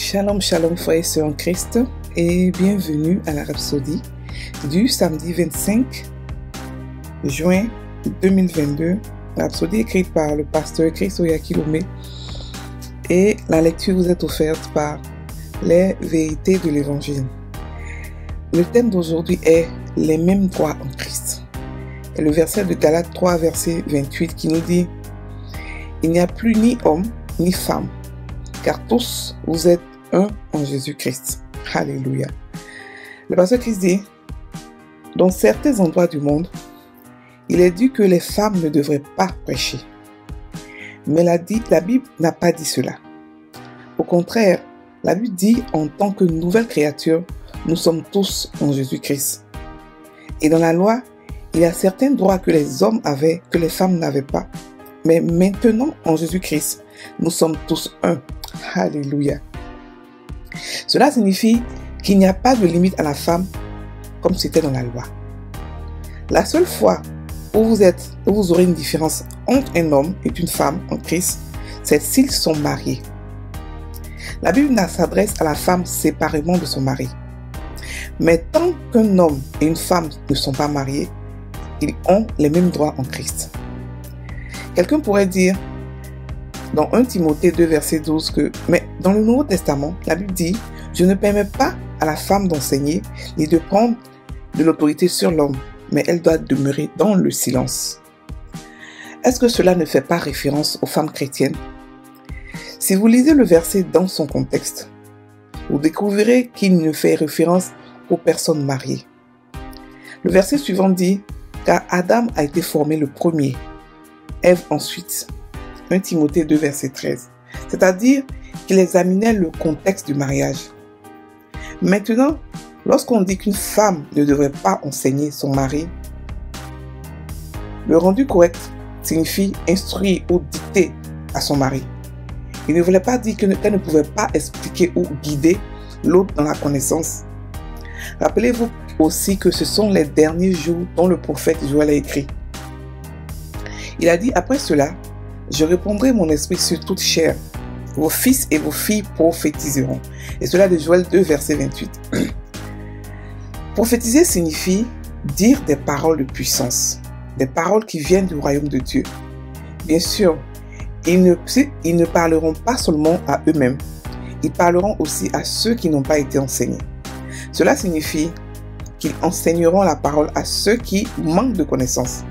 Shalom, shalom, frères et sœurs en Christ, et bienvenue à la Rhapsodie du samedi 25 juin 2022. La Rhapsodie écrite par le pasteur Chris Oyakilome et la lecture vous est offerte par les vérités de l'Évangile. Le thème d'aujourd'hui est les mêmes droits en Christ. Et le verset de Galates 3, verset 28 qui nous dit « Il n'y a plus ni homme ni femme, car tous vous êtes un en Jésus-Christ. » Alléluia. Le pasteur Christ dit, dans certains endroits du monde, il est dit que les femmes ne devraient pas prêcher. Mais la Bible n'a pas dit cela. Au contraire, la Bible dit en tant que nouvelle créature, nous sommes tous en Jésus-Christ. Et dans la loi, il y a certains droits que les hommes avaient, que les femmes n'avaient pas. Mais maintenant, en Jésus-Christ, nous sommes tous un. Alléluia. Cela signifie qu'il n'y a pas de limite à la femme comme c'était dans la loi. La seule fois où vous aurez une différence entre un homme et une femme en Christ, c'est s'ils sont mariés. La Bible s'adresse à la femme séparément de son mari. Mais tant qu'un homme et une femme ne sont pas mariés, ils ont les mêmes droits en Christ. Quelqu'un pourrait dire dans 1 Timothée 2, verset 12 que « Mais dans le Nouveau Testament, la Bible dit « Je ne permets pas à la femme d'enseigner ni de prendre de l'autorité sur l'homme, mais elle doit demeurer dans le silence. » Est-ce que cela ne fait pas référence aux femmes chrétiennes? Si vous lisez le verset dans son contexte, vous découvrirez qu'il ne fait référence aux personnes mariées. Le verset suivant dit « Car Adam a été formé le premier, Ève ensuite. » 1 Timothée 2, verset 13. C'est-à-dire qu'il examinait le contexte du mariage. Maintenant, lorsqu'on dit qu'une femme ne devrait pas enseigner son mari, le rendu correct signifie instruire ou dicter à son mari. Il ne voulait pas dire qu'elle ne pouvait pas expliquer ou guider l'autre dans la connaissance. Rappelez-vous aussi que ce sont les derniers jours dont le prophète Joël a écrit. Il a dit après cela, « Je répandrai mon esprit sur toute chair. Vos fils et vos filles prophétiseront. » Et cela de Joël 2, verset 28. Prophétiser signifie dire des paroles de puissance, des paroles qui viennent du royaume de Dieu. Bien sûr, ils ne parleront pas seulement à eux-mêmes, ils parleront aussi à ceux qui n'ont pas été enseignés. Cela signifie qu'ils enseigneront la parole à ceux qui manquent de connaissances.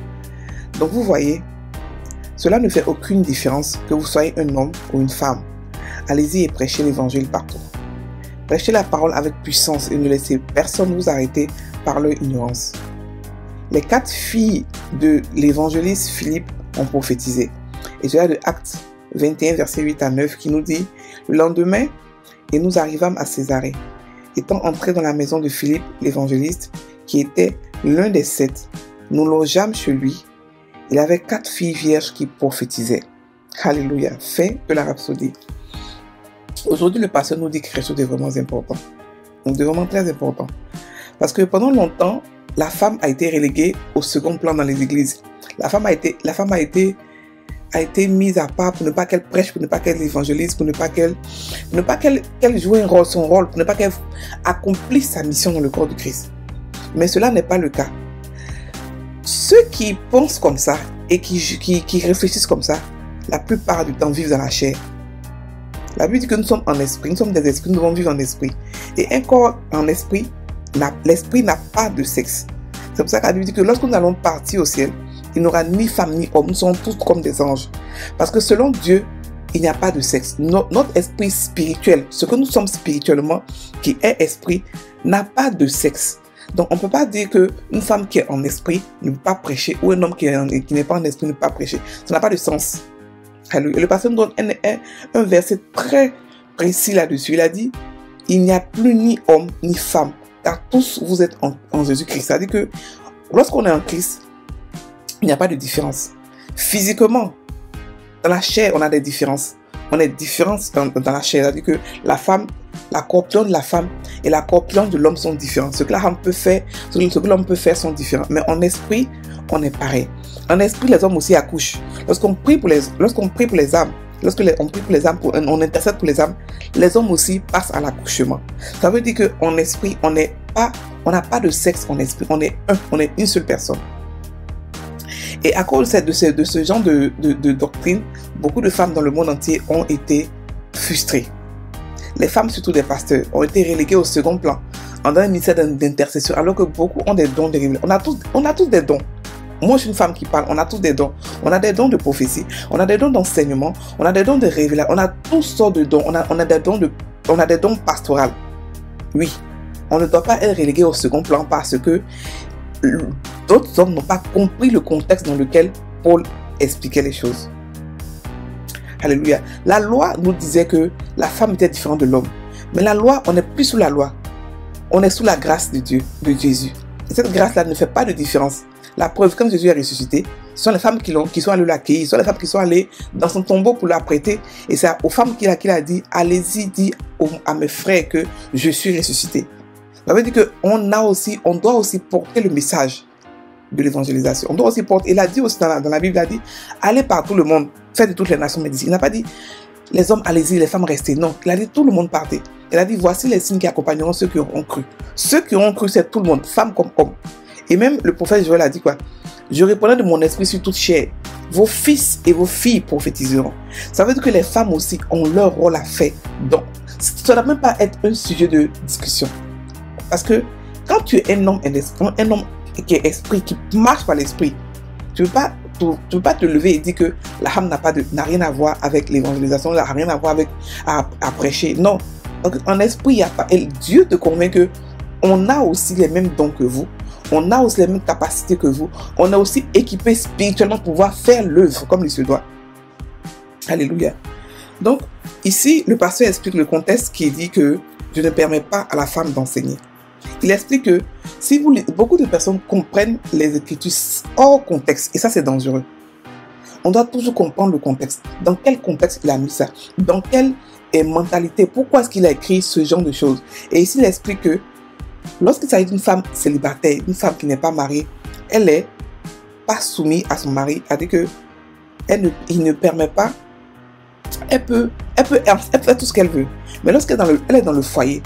Donc vous voyez, cela ne fait aucune différence que vous soyez un homme ou une femme. Allez-y et prêchez l'évangile partout. Prêchez la parole avec puissance et ne laissez personne vous arrêter par leur ignorance. Les 4 filles de l'évangéliste Philippe ont prophétisé. Et cela de Actes 21, verset 8 à 9 qui nous dit « Le lendemain, et nous arrivâmes à Césarée. Étant entrés dans la maison de Philippe, l'évangéliste, qui était l'un des 7, nous logeâmes chez lui. Il avait 4 filles vierges qui prophétisaient. » Alléluia. Fin de la Rhapsodie. Aujourd'hui, le pasteur nous dit quelque chose de vraiment important. De vraiment très important. Parce que pendant longtemps, la femme a été reléguée au second plan dans les églises. La femme a été mise à part pour ne pas qu'elle prêche, pour ne pas qu'elle évangélise, pour ne pas qu'elle joue son rôle, pour ne pas qu'elle accomplisse sa mission dans le corps de Christ. Mais cela n'est pas le cas. Ceux qui pensent comme ça et qui réfléchissent comme ça, la plupart du temps vivent dans la chair. La Bible dit que nous sommes en esprit, nous sommes des esprits, nous devons vivre en esprit. Et un corps en esprit, l'esprit n'a pas de sexe. C'est pour ça que la Bible dit que lorsque nous allons partir au ciel, il n'y aura ni femme ni homme, nous sommes tous comme des anges. Parce que selon Dieu, il n'y a pas de sexe. Notre esprit spirituel, ce que nous sommes spirituellement, qui est esprit, n'a pas de sexe. Donc on ne peut pas dire qu'une femme qui est en esprit ne peut pas prêcher ou un homme qui n'est pas en esprit ne peut pas prêcher. Ça n'a pas de sens. Et le pasteur nous donne un verset très précis là-dessus. Il a dit, il n'y a plus ni homme ni femme, car tous vous êtes en Jésus-Christ. C'est-à-dire que lorsqu'on est en Christ, il n'y a pas de différence. Physiquement, dans la chair, on a des différences. On a des différences dans la chair. C'est-à-dire que la femme, la corpulence de la femme et la corpulence de l'homme sont différentes. Ce que la femme peut faire, ce que l'homme peut faire sont différents. Mais en esprit, on est pareil. En esprit, les hommes aussi accouchent. Lorsqu'on prie pour les âmes, lorsque on prie pour les âmes, on intercède pour les âmes, les hommes aussi passent à l'accouchement. Ça veut dire qu'en esprit, on n'a pas de sexe en esprit, on est une seule personne. Et à cause de ce genre de doctrine, beaucoup de femmes dans le monde entier ont été frustrées. Les femmes, surtout des pasteurs, ont été reléguées au second plan en dans un ministère d'intercession, alors que beaucoup ont des dons de révélation. On a tous des dons. Moi, je suis une femme qui parle, on a tous des dons. On a des dons de prophétie, on a des dons d'enseignement, on a des dons de révélation, on a toutes sortes de dons, on a des dons pastoraux. Oui, on ne doit pas être relégué au second plan parce que d'autres hommes n'ont pas compris le contexte dans lequel Paul expliquait les choses. Alléluia. La loi nous disait que la femme était différente de l'homme. Mais la loi, on n'est plus sous la loi. On est sous la grâce de Dieu, de Jésus. Et cette grâce-là ne fait pas de différence. La preuve, comme Jésus est ressuscité, ce sont les femmes qui sont allées l'accueillir, ce sont les femmes qui sont allées dans son tombeau pour l'apprêter. Et c'est aux femmes qu'il a dit, allez-y, dis à mes frères que je suis ressuscité. Ça veut dire qu'on doit aussi porter le message de l'évangélisation. On doit aussi porter, il a dit aussi dans la Bible, il a dit, allez par tout le monde, faites de toutes les nations mes disciples. Il n'a pas dit, les hommes allez-y, les femmes restez. Non, il a dit, tout le monde partez. Il a dit, voici les signes qui accompagneront ceux qui auront cru. Ceux qui auront cru, c'est tout le monde, femmes comme hommes. Et même le prophète Joël a dit quoi? Je répondrai de mon esprit sur toute chair. Vos fils et vos filles prophétiseront. Ça veut dire que les femmes aussi ont leur rôle à faire. Donc, ça ne doit même pas être un sujet de discussion. Parce que quand tu es un homme qui est esprit, qui marche par l'esprit, tu ne peux pas te lever et dire que la femme n'a rien à voir avec l'évangélisation, n'a rien à voir avec à prêcher. Non. Donc, en esprit, il n'y a pas. Et Dieu te convainc que on a aussi les mêmes dons que vous. On a aussi les mêmes capacités que vous. On est aussi équipé spirituellement pour pouvoir faire l'œuvre comme il se doit. Alléluia. Donc, ici, le pasteur explique le contexte qui dit que Dieu ne permet pas à la femme d'enseigner. Il explique que si beaucoup de personnes comprennent les Écritures hors contexte, et ça c'est dangereux. On doit toujours comprendre le contexte. Dans quel contexte il a mis ça? Dans quelle mentalité? Pourquoi est-ce qu'il a écrit ce genre de choses? Et ici, il explique que lorsqu'il s'agit d'une femme célibataire, une femme qui n'est pas mariée, elle n'est pas soumise à son mari. C'est-à-dire qu'il ne permet pas. Elle peut faire tout ce qu'elle veut. Mais lorsqu'elle est dans le foyer,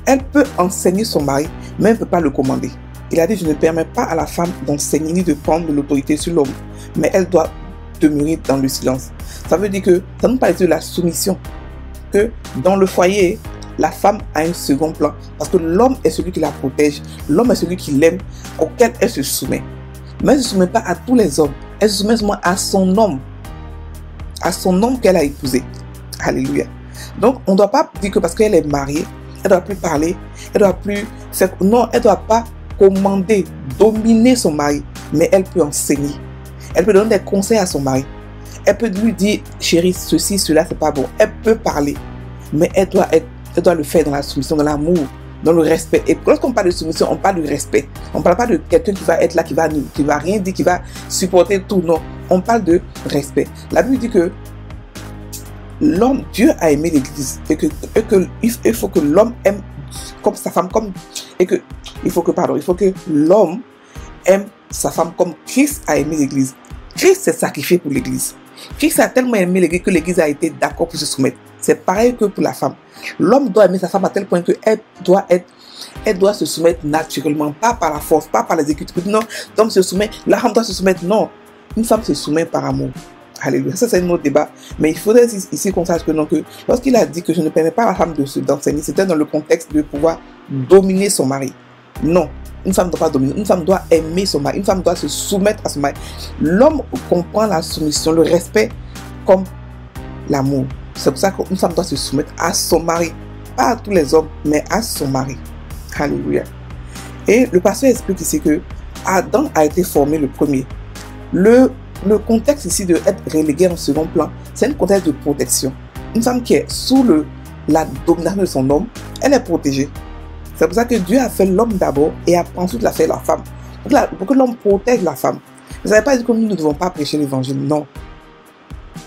elle peut enseigner son mari, mais elle ne peut pas le commander. Il a dit, je ne permets pas à la femme d'enseigner ni de prendre de l'autorité sur l'homme, mais elle doit demeurer dans le silence. Ça veut dire que ça nous parle de la soumission. Que dans le foyer, la femme a un second plan. Parce que l'homme est celui qui la protège. L'homme est celui qui l'aime, auquel elle se soumet. Mais elle ne se soumet pas à tous les hommes. Elle se soumet seulement à son homme. À son homme qu'elle a épousé. Alléluia. Donc, on ne doit pas dire que parce qu'elle est mariée, elle ne doit plus parler, elle ne doit plus faire... Non, elle ne doit pas commander, dominer son mari. Mais elle peut enseigner. Elle peut donner des conseils à son mari. Elle peut lui dire, chérie, ceci, cela, c'est pas bon. Elle peut parler. Mais elle doit le faire dans la soumission, dans l'amour, dans le respect. Et lorsqu'on parle de soumission, on parle de respect. On ne parle pas de quelqu'un qui va être là, qui va rien dire, qui va supporter tout. Non, on parle de respect. La Bible dit que l'homme, Dieu a aimé l'Église. Et il faut que l'homme aime comme sa femme, il faut que l'homme aime sa femme comme Christ a aimé l'Église. Christ s'est sacrifié pour l'Église. Christ a tellement aimé l'Église que l'Église a été d'accord pour se soumettre. C'est pareil que pour la femme. L'homme doit aimer sa femme à tel point qu'elle doit se soumettre naturellement, pas par la force, pas par les écritures. Non, l'homme se soumet, la femme doit se soumettre. Non, une femme se soumet par amour. Alléluia. Ça, c'est un autre débat. Mais il faudrait ici qu'on sache que non, que lorsqu'il a dit que je ne permets pas à la femme d'enseigner, c'était dans le contexte de pouvoir dominer son mari. Non. Une femme ne doit pas dominer. Une femme doit aimer son mari. Une femme doit se soumettre à son mari. L'homme comprend la soumission, le respect comme l'amour. C'est pour ça qu'une femme doit se soumettre à son mari. Pas à tous les hommes, mais à son mari. Alléluia. Et le pasteur explique ici que Adam a été formé le premier. Le contexte ici de être relégué en second plan, c'est un contexte de protection. Une femme qui est sous la domination de son homme, elle est protégée. C'est pour ça que Dieu a fait l'homme d'abord et ensuite il a fait la femme. Pour que l'homme protège la femme. Vous n'avez pas dit que nous ne devons pas prêcher l'évangile. Non.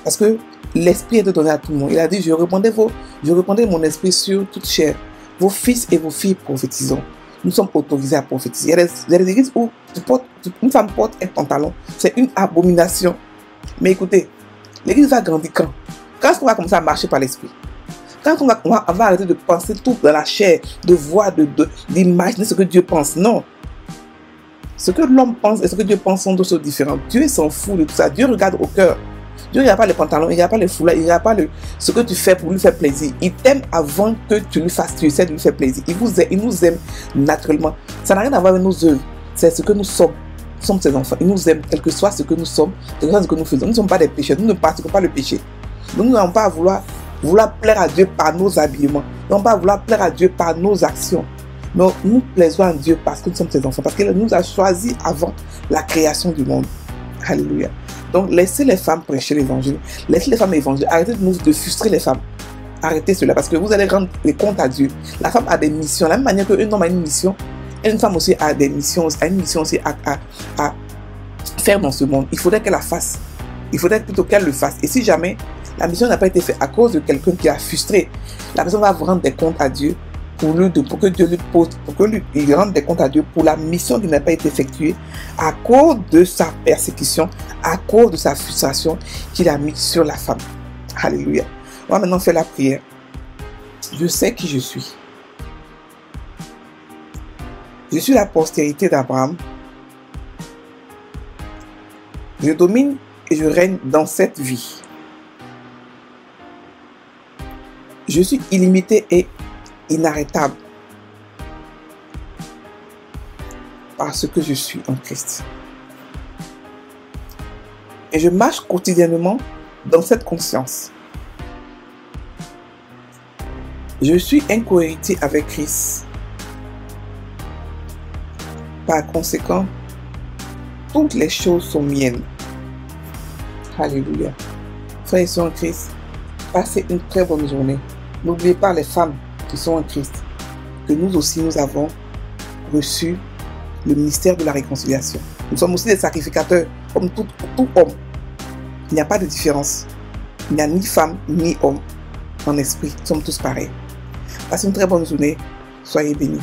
Parce que l'esprit est donné à tout le monde. Il a dit, je répandrai mon esprit sur toute chair. Vos fils et vos filles prophétiseront. Nous sommes autorisés à prophétiser. Il y a des églises où une femme porte un pantalon. C'est une abomination. Mais écoutez, l'église va grandir quand? Quand on va commencer à marcher par l'esprit, quand on va arrêter de penser tout dans la chair, de voir, d'imaginer ce que Dieu pense. Non. Ce que l'homme pense et ce que Dieu pense sont deux choses différentes. Dieu s'en fout de tout ça. Dieu regarde au cœur. Dieu ne regarde pas les pantalons, il ne regarde pas les foulards, il ne regarde pas ce que tu fais pour lui faire plaisir. Il t'aime avant que tu lui fasses, tu essaies de lui faire plaisir. Il nous aime naturellement. Ça n'a rien à voir avec nos œuvres. C'est ce que nous sommes. Nous sommes ses enfants. Il nous aime, quel que soit ce que nous sommes, quel que soit ce que nous faisons. Nous ne sommes pas des pécheurs. Nous ne pratiquons pas le péché. Nous n'avons pas à vouloir plaire à Dieu par nos habillements. Nous n'avons pas à vouloir plaire à Dieu par nos actions. Mais nous plaisons à Dieu parce que nous sommes ses enfants. Parce qu'il nous a choisis avant la création du monde. Alléluia. Donc, laissez les femmes prêcher l'évangile. Laissez les femmes évangéliser. Arrêtez de frustrer les femmes. Arrêtez cela parce que vous allez rendre les comptes à Dieu. La femme a des missions. De la même manière qu'un homme a une mission, une femme aussi a des missions, a une mission aussi à faire dans ce monde. Il faudrait qu'elle la fasse. Il faudrait plutôt qu'elle le fasse. Et si jamais la mission n'a pas été faite à cause de quelqu'un qui a frustré, la personne va rendre des comptes à Dieu pour que Dieu lui pose, il rende des comptes à Dieu pour la mission qui n'a pas été effectuée à cause de sa persécution, à cause de sa frustration qu'il a mis sur la femme. Alléluia. On va maintenant faire la prière. Je sais qui je suis. Je suis la postérité d'Abraham. Je domine et je règne dans cette vie. Je suis illimité et inarrêtable parce que je suis en Christ. Et je marche quotidiennement dans cette conscience. Je suis un co-héritier avec Christ. Par conséquent, toutes les choses sont miennes. Alléluia. Frères et sœurs en Christ, passez une très bonne journée. N'oubliez pas les femmes qui sont en Christ, que nous aussi nous avons reçu le ministère de la réconciliation. Nous sommes aussi des sacrificateurs, comme tout homme. Il n'y a pas de différence. Il n'y a ni femme ni homme en esprit. Nous sommes tous pareils. Passez une très bonne journée. Soyez bénis.